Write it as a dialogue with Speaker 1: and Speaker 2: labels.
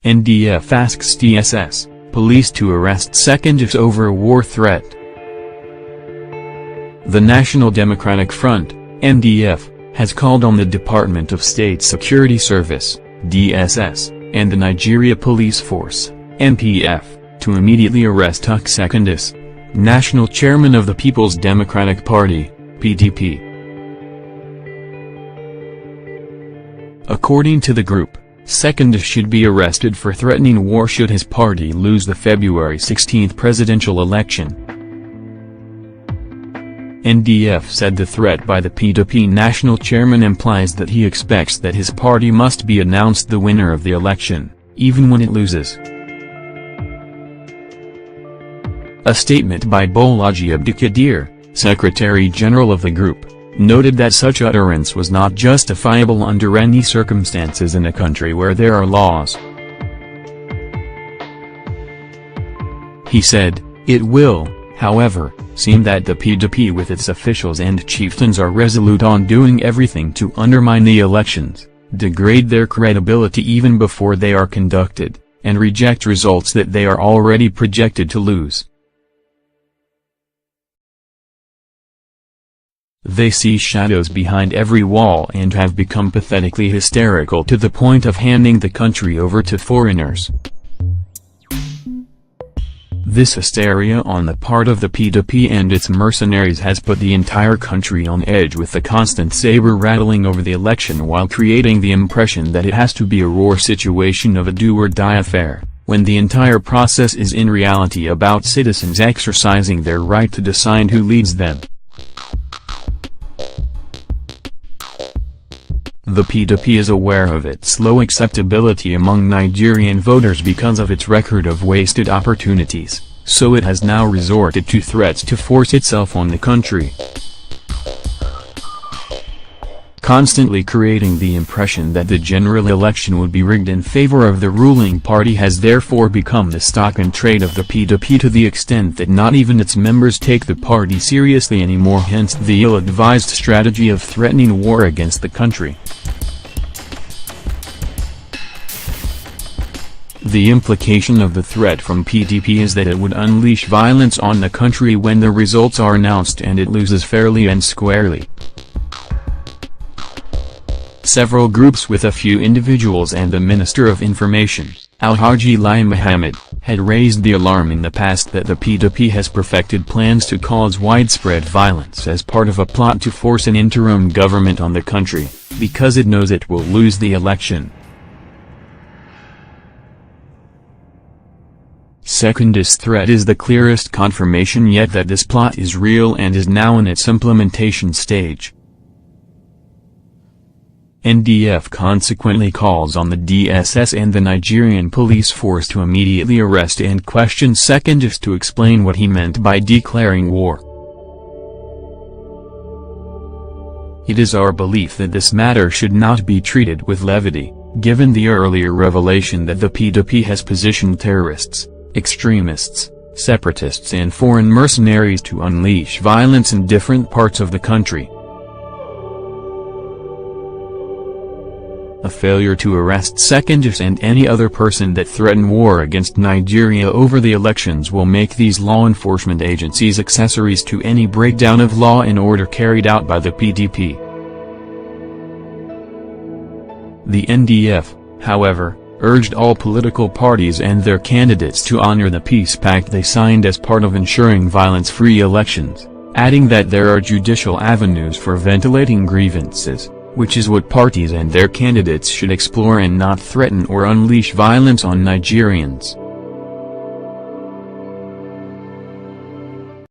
Speaker 1: NDF asks DSS, police to arrest Secondus over a war threat. The National Democratic Front, NDF, has called on the Department of State Security Service, DSS, and the Nigeria Police Force, NPF, to immediately arrest Secondus, national chairman of the People's Democratic Party, PDP. According to the group, Secondus should be arrested for threatening war should his party lose the February 16 presidential election. NDF said the threat by the PDP national chairman implies that he expects that his party must be announced the winner of the election, even when it loses. A statement by Bolaji Abdulkadir, Secretary-General of the group, noted that such utterance was not justifiable under any circumstances in a country where there are laws. He said, "It will, however, seem that the PDP with its officials and chieftains are resolute on doing everything to undermine the elections, degrade their credibility even before they are conducted, and reject results that they are already projected to lose. They see shadows behind every wall and have become pathetically hysterical to the point of handing the country over to foreigners." This hysteria on the part of the PDP and its mercenaries has put the entire country on edge with the constant saber-rattling over the election while creating the impression that it has to be a war situation of a do-or-die affair, when the entire process is in reality about citizens exercising their right to decide who leads them. The PDP is aware of its low acceptability among Nigerian voters because of its record of wasted opportunities, so it has now resorted to threats to force itself on the country, constantly creating the impression that the general election would be rigged in favor of the ruling party has therefore become the stock and trade of the PDP to the extent that not even its members take the party seriously anymore, hence the ill-advised strategy of threatening war against the country. The implication of the threat from PDP is that it would unleash violence on the country when the results are announced and it loses fairly and squarely. Several groups with a few individuals and the Minister of Information, Alhaji Lai Mohammed, had raised the alarm in the past that the PDP has perfected plans to cause widespread violence as part of a plot to force an interim government on the country, because it knows it will lose the election. Secondus' threat is the clearest confirmation yet that this plot is real and is now in its implementation stage. NDF consequently calls on the DSS and the Nigerian Police Force to immediately arrest and question Secondus to explain what he meant by declaring war. It is our belief that this matter should not be treated with levity, given the earlier revelation that the PDP has positioned terrorists, extremists, separatists and foreign mercenaries to unleash violence in different parts of the country. A failure to arrest Secondus and any other person that threaten war against Nigeria over the elections will make these law enforcement agencies accessories to any breakdown of law and order carried out by the PDP. The NDF, however, urged all political parties and their candidates to honor the peace pact they signed as part of ensuring violence-free elections, adding that there are judicial avenues for ventilating grievances, which is what parties and their candidates should explore and not threaten or unleash violence on Nigerians.